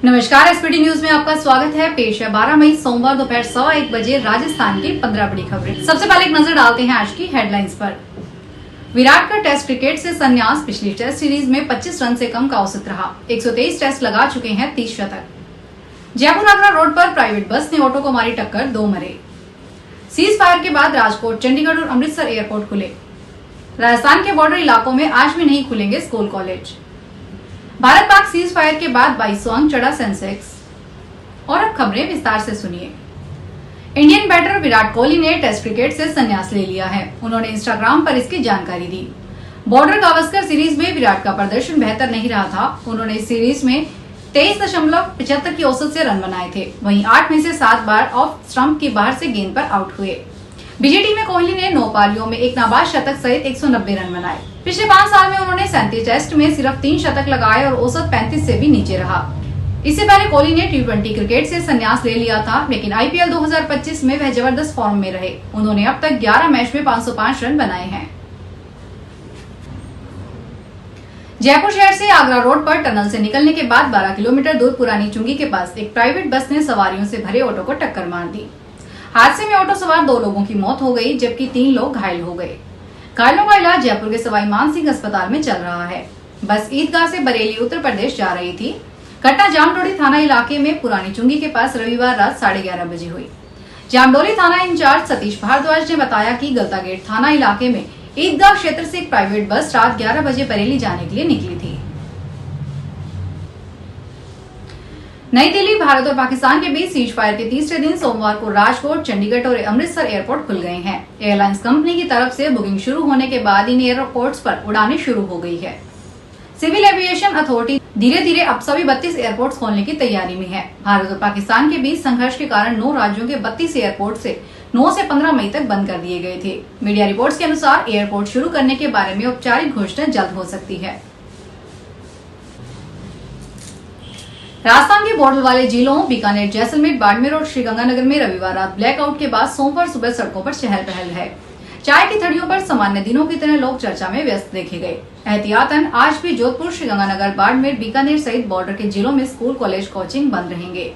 नमस्कार, SPT news में आपका स्वागत है। पेश है 12 मई सोमवार दोपहर 1:15 बजे राजस्थान की 15 बड़ी खबरें। सबसे पहले एक नजर डालते हैं आज की हेडलाइंस पर। विराट का टेस्ट क्रिकेट से संन्यास। पिछली टेस्ट सीरीज में 25 रन से कम का औसत रहा। 123 टेस्ट लगा चुके हैं 30 शतक। जयपुर आगरा रोड पर प्राइवेट बस ने ऑटो को मारी टक्कर, 2 मरे। सीज फायर के बाद राजकोट, चंडीगढ़ और अमृतसर एयरपोर्ट खुले। राजस्थान के बॉर्डर इलाकों में आज भी नहीं खुलेंगे school college. Bharat Pak cease fire के बाद 2200 अंक चढ़ा सेंसेक्स। और अब खबरें विस्तार से सुनिए। इंडियन बैटर विराट कोहली ने टेस्ट क्रिकेट से संन्यास ले लिया है। उन्होंने इंस्टाग्राम पर इसकी जानकारी दी। बॉर्डर गावस्कर सीरीज में विराट का प्रदर्शन बेहतर नहीं रहा था। उन्होंने इस सीरीज में 23.75 की औसत से रन बनाए थे। वहीं 8 में से 7 बार ऑफ स्टंप की बाहर से गेंद पर आउट हुए। बीजेटी में कोहली ने 9 पारियों में एक नाबाद शतक सहित 190 रन बनाए। पिछले 5 साल में उन्होंने 37 टेस्ट में सिर्फ 3 शतक लगाए और औसत 35 से भी नीचे रहा। इससे पहले कोहली ने T20 क्रिकेट से संन्यास ले लिया था, लेकिन आईपीएल 2025 में वह जबरदस्त फॉर्म में रहे। उन्होंने अब तक 11 मैच में 505 रन बनाए हैं। जयपुर शहर से आगरा रोड पर टनल से निकलने के बाद 12 किलोमीटर दूर पुरानी चुंगी के पास एक प्राइवेट बस ने सवारियों से भरे ऑटो को टक्कर मार दी। हादसे में ऑटो सवार 2 लोगों की मौत हो गई, जबकि 3 लोग घायल हो गए। घायलों का इलाज जयपुर के सवाई मानसिंह अस्पताल में चल रहा है। बस ईदगाह से बरेली उत्तर प्रदेश जा रही थी। घटना जामडोली थाना इलाके में पुरानी चुंगी के पास रविवार रात 11:30 बजे हुई। जामडोली थाना इंचार्ज सतीश भारद्वाज ने बताया कि गलतागेट थाना इलाके में ईदगाह क्षेत्र से एक प्राइवेट बस रात 11 बजे बरेली जाने के लिए निकली थी। नई दिल्ली, भारत और पाकिस्तान के बीच सीज फायर के तीसरे दिन सोमवार को राजकोट, चंडीगढ़ और अमृतसर एयरपोर्ट खुल गए हैं। एयरलाइंस कंपनी की तरफ से बुकिंग शुरू होने के बाद इन एयरपोर्ट्स पर उड़ानें शुरू हो गई है। सिविल एविएशन अथॉरिटी धीरे धीरे अब सभी 32 एयरपोर्ट्स खोलने की तैयारी में है। भारत और पाकिस्तान के बीच संघर्ष के कारण 9 राज्यों के 32 एयरपोर्ट से 9 से 15 मई तक बंद कर दिए गए थे। मीडिया रिपोर्ट्स के अनुसार एयरपोर्ट शुरू करने के बारे में औपचारिक घोषणा जल्द हो सकती है। राजस्थान के बॉर्डर वाले जिलों बीकानेर, जैसलमेर, बाड़मेर और श्रीगंगानगर में रविवार रात ब्लैकआउट के बाद सोमवार सुबह सड़कों पर चहल पहल है। चाय की थड़ियों पर सामान्य दिनों की तरह लोग चर्चा में व्यस्त देखे गए। एहतियातन आज भी जोधपुर, श्रीगंगानगर, बाड़मेर, बीकानेर सहित बॉर्डर के जिलों में स्कूल, कॉलेज, कोचिंग बंद रहेंगे।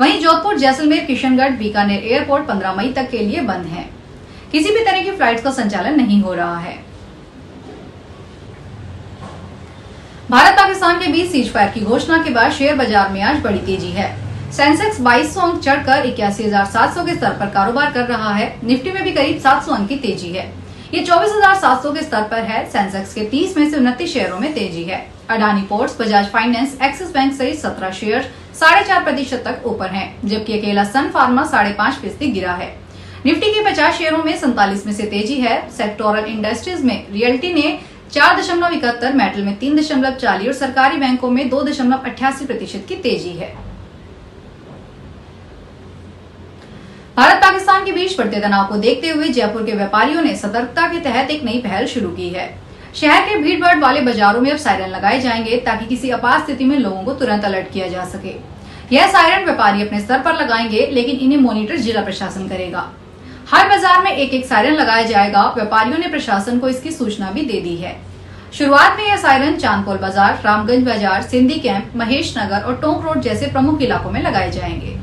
वहीं जोधपुर, जैसलमेर, किशनगढ़, बीकानेर एयरपोर्ट 15 मई तक के लिए बंद है। किसी भी तरह की फ्लाइट का संचालन नहीं हो रहा है। भारत पाकिस्तान के बीच सीज फायर की घोषणा के बाद शेयर बाजार में आज बड़ी तेजी है। सेंसेक्स 2200 अंक चढ़कर 81,700 के स्तर पर कारोबार कर रहा है। निफ्टी में भी करीब 700 अंक की तेजी है। ये 24,700 के स्तर पर है। सेंसेक्स के 30 में से 29 शेयरों में तेजी है। Adani ports, Bajaj finance, axis bank सहित 17 शेयर 4.5% तक ऊपर हैं, जबकि अकेला सन फार्मा 5.5% गिरा है। निफ्टी के 50 शेयरों में 47 में से तेजी है। सेक्टोरल इंडस्ट्रीज में रियल्टी ने 4.71, मेटल में 3.40 और सरकारी बैंकों में 2.88% की तेजी है। भारत पाकिस्तान के बीच बढ़ते तनाव को देखते हुए जयपुर के व्यापारियों ने सतर्कता के तहत एक नई पहल शुरू की है। शहर के भीड़-भाड़ वाले बाजारों में अब सायरन लगाए जाएंगे, ताकि किसी आपात स्थिति में लोगों को तुरंत अलर्ट किया जा सके। यह सायरन व्यापारी अपने स्तर पर लगाएंगे, लेकिन इन्हें मॉनिटर जिला प्रशासन करेगा। हर बाजार में एक सायरन लगाया जाएगा। व्यापारियों ने प्रशासन को इसकी सूचना भी दे दी है। शुरुआत में यह सायरन चांदपोल बाजार, रामगंज बाजार, सिंधी कैंप, महेश नगर और टोंक रोड जैसे प्रमुख इलाकों में लगाए जाएंगे।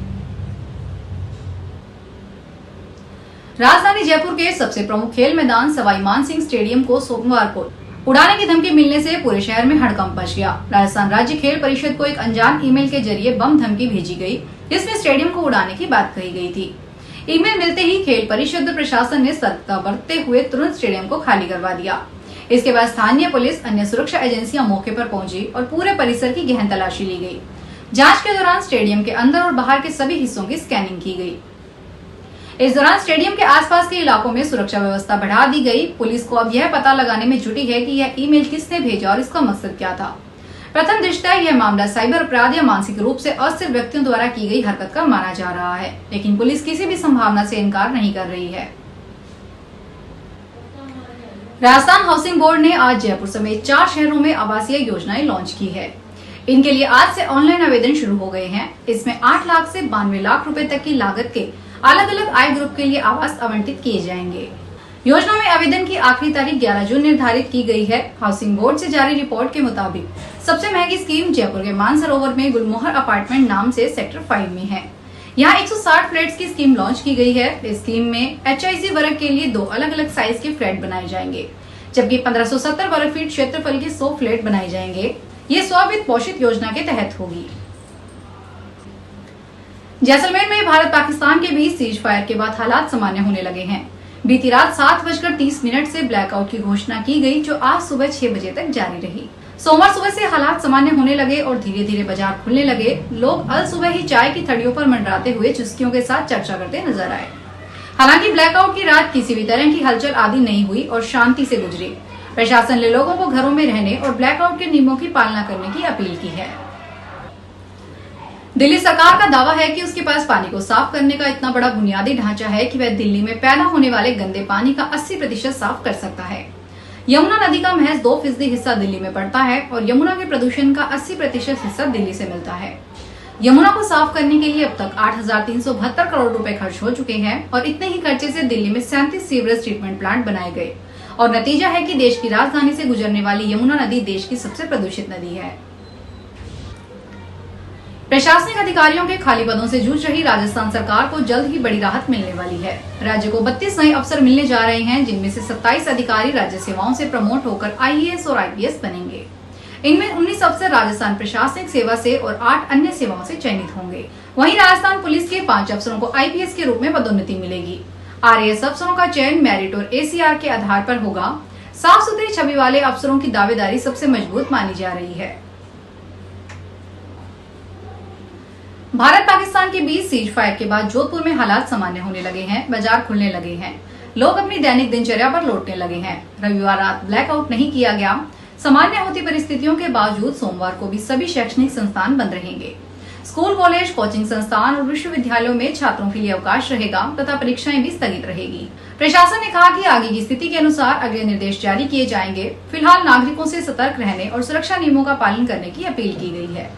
राजधानी जयपुर के सबसे प्रमुख खेल मैदान सवाई मानसिंह स्टेडियम को सोमवार को उड़ाने की धमकी मिलने से पूरे शहर में हड़कंप मच गया। राजस्थान राज्य खेल परिषद को एक अनजान ईमेल के जरिए बम धमकी भेजी गई, जिसमें स्टेडियम को उड़ाने की बात कही गई थी। ईमेल मिलते ही खेल परिषद प्रशासन ने सतर्कता बरतते हुए तुरंत स्टेडियम को खाली करवा दिया। इसके बाद स्थानीय पुलिस, अन्य सुरक्षा एजेंसियां मौके पर पहुंची और पूरे परिसर की गहन तलाशी ली गई। जांच के दौरान स्टेडियम के अंदर और बाहर के सभी हिस्सों की स्कैनिंग की गई। इस दौरान स्टेडियम के आसपास के इलाकों में सुरक्षा व्यवस्था बढ़ा दी गई। पुलिस को अब यह पता लगाने में जुटी है कि यह ईमेल किसने भेजा और इसका मकसद क्या था। प्रथम दृष्टया यह मामला साइबर अपराध या मानसिक रूप से अस्थिर व्यक्तियों द्वारा की गई हरकत का माना जा रहा है, लेकिन पुलिस किसी भी संभावना से इनकार नहीं कर रही है। राजस्थान हाउसिंग बोर्ड ने आज जयपुर समेत 4 शहरों में आवासीय योजनाएं लॉन्च की है। इनके लिए आज से ऑनलाइन आवेदन शुरू हो गए हैं। इसमें 8 लाख से 92 लाख रुपए तक की लागत के अलग अलग आय ग्रुप के लिए आवास आवंटित किए जाएंगे। योजना में आवेदन की आखिरी तारीख 11 जून निर्धारित की गई है। हाउसिंग बोर्ड से जारी रिपोर्ट के मुताबिक सबसे महंगी स्कीम जयपुर के मानसरोवर में गुलमोहर अपार्टमेंट नाम से सेक्टर 5 में है। यहाँ 160 फ्लैट्स की स्कीम लॉन्च की गई है। इस स्कीम में HIC वर्ग के लिए 2 अलग अलग साइज के फ्लैट बनाए जाएंगे, जबकि 1570 वर्ग फीट क्षेत्रफल के 100 फ्लैट बनाए जाएंगे। ये स्ववित्त पोषित योजना के तहत होगी। जैसलमेर में भारत पाकिस्तान के बीच सीज फायर के बाद हालात सामान्य होने लगे हैं। बीती रात 7:30 से ब्लैकआउट की घोषणा की गई, जो आज सुबह 6 बजे तक जारी रही। सोमवार सुबह से हालात सामान्य होने लगे और धीरे धीरे बाजार खुलने लगे। लोग अल सुबह ही चाय की थड़ियों पर मंडराते हुए चुस्कियों के साथ चर्चा करते नजर आए। हालांकि ब्लैकआउट की रात किसी भी तरह की हलचल आदि नहीं हुई और शांति से गुजरी। प्रशासन ने लोगों को घरों में रहने और ब्लैकआउट के नियमों की पालना करने की अपील की है। दिल्ली सरकार का दावा है कि उसके पास पानी को साफ करने का इतना बड़ा बुनियादी ढांचा है कि वह दिल्ली में पैदा होने वाले गंदे पानी का 80% साफ कर सकता है। यमुना नदी का महज 2% हिस्सा दिल्ली में पड़ता है और यमुना के प्रदूषण का 80% हिस्सा दिल्ली से मिलता है। यमुना को साफ करने के लिए अब तक 8,372 करोड़ रुपए खर्च हो चुके हैं और इतने ही खर्चे से दिल्ली में 37 सीवरेज ट्रीटमेंट प्लांट बनाए गए और नतीजा है कि देश की राजधानी से गुजरने वाली यमुना नदी देश की सबसे प्रदूषित नदी है। प्रशासनिक अधिकारियों के खाली पदों से जूझ रही राजस्थान सरकार को जल्द ही बड़ी राहत मिलने वाली है। राज्य को 32 नए अफसर मिलने जा रहे हैं, जिनमें से 27 अधिकारी राज्य सेवाओं से प्रमोट होकर IAS और IPS बनेंगे। इनमें 19 अफसर राजस्थान प्रशासनिक सेवा से और 8 अन्य सेवाओं से चयनित होंगे। वहीं राजस्थान पुलिस के 5 अफसरों को IPS के रूप में पदोन्नति मिलेगी। RAS अफसरों का चयन मेरिट और ACR के आधार पर होगा। साफ सुथरी छवि वाले अफसरों की दावेदारी सबसे मजबूत मानी जा रही है। भारत पाकिस्तान के बीच सीज फायर के बाद जोधपुर में हालात सामान्य होने लगे हैं, बाजार खुलने लगे हैं, लोग अपनी दैनिक दिनचर्या पर लौटने लगे हैं। रविवार रात ब्लैकआउट नहीं किया गया। सामान्य होती परिस्थितियों के बावजूद सोमवार को भी सभी शैक्षणिक संस्थान बंद रहेंगे। स्कूल, कॉलेज, कोचिंग संस्थान और विश्वविद्यालयों में छात्रों के लिए अवकाश रहेगा तथा परीक्षाएं भी स्थगित रहेगी। प्रशासन ने कहा कि आगे की स्थिति के अनुसार अगले निर्देश जारी किए जाएंगे। फिलहाल नागरिकों से सतर्क रहने और सुरक्षा नियमों का पालन करने की अपील की गई है।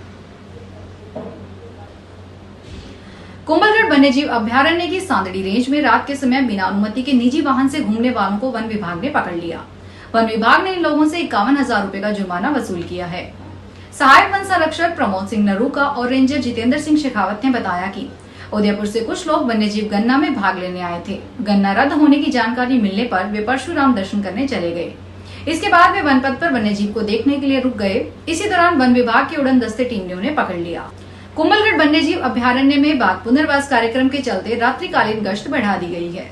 कुंभलगढ़ वन्यजीव अभयारण्य की सांदड़ी रेंज में रात के समय बिना अनुमति के निजी वाहन से घूमने वालों को वन विभाग ने पकड़ लिया। वन विभाग ने इन लोगों से 51,000 रुपए का जुर्माना वसूल किया है। सहायक वन संरक्षक प्रमोद सिंह नरूका और रेंजर जितेंद्र सिंह शेखावत ने बताया कि उदयपुर से कुछ लोग वन्यजीव गन्ना में भाग लेने आए थे। गन्ना रद्द होने की जानकारी मिलने पर वे परशुराम दर्शन करने चले गए। इसके बाद वे वन पथ पर वन्यजीव को देखने के लिए रुक गए। इसी दौरान वन विभाग की उड़न दस्ते टीम ने उन्हें पकड़ लिया। कुंभलगढ़ वन्यजीव अभयारण्य में बाघ पुनर्वास कार्यक्रम के चलते रात्रिकालीन गश्त बढ़ा दी गई है।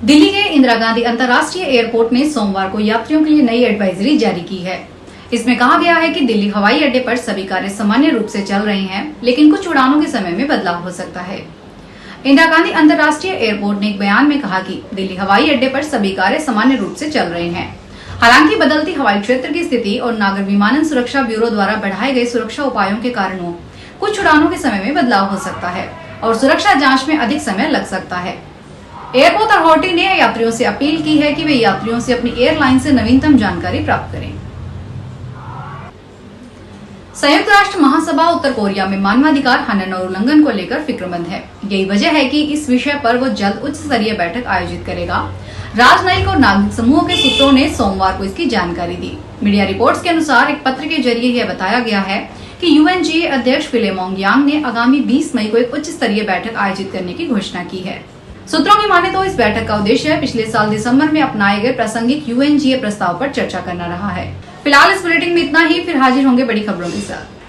दिल्ली के इंदिरा गांधी अंतर्राष्ट्रीय एयरपोर्ट ने सोमवार को यात्रियों के लिए नई एडवाइजरी जारी की है। इसमें कहा गया है कि दिल्ली हवाई अड्डे पर सभी कार्य सामान्य रूप से चल रहे हैं, लेकिन कुछ उड़ानों के समय में बदलाव हो सकता है। इंदिरा गांधी अंतर्राष्ट्रीय एयरपोर्ट ने एक बयान में कहा कि दिल्ली हवाई अड्डे पर सभी कार्य सामान्य रूप से चल रहे हैं। हालांकि बदलती हवाई क्षेत्र की स्थिति और नागर विमानन सुरक्षा ब्यूरो द्वारा बढ़ाए गए सुरक्षा उपायों के कारण कुछ उड़ानों के समय में बदलाव हो सकता है और सुरक्षा जांच में अधिक समय लग सकता है। एयरपोर्ट अथॉरिटी ने यात्रियों से अपील की है कि वे यात्रियों से अपनी एयरलाइन से नवीनतम जानकारी प्राप्त करें। संयुक्त राष्ट्र महासभा उत्तर कोरिया में मानवाधिकार हनन और उल्लंघन को लेकर फिक्रमंद है। यही वजह है कि इस विषय पर वो जल्द उच्च स्तरीय बैठक आयोजित करेगा। राजनयिक और नागरिक समूहों के सूत्रों ने सोमवार को इसकी जानकारी दी। मीडिया रिपोर्ट्स के अनुसार एक पत्र के जरिए यह बताया गया है कि UNGA अध्यक्ष फिलेमोंग यांग ने आगामी 20 मई को एक उच्च स्तरीय बैठक आयोजित करने की घोषणा की है। सूत्रों की माने तो इस बैठक का उद्देश्य पिछले साल दिसंबर में अपनाए गए प्रासंगिक UNGA प्रस्ताव पर चर्चा करना रहा है। फिलहाल इस बुलेटिन में इतना ही, फिर हाजिर होंगे बड़ी खबरों के साथ।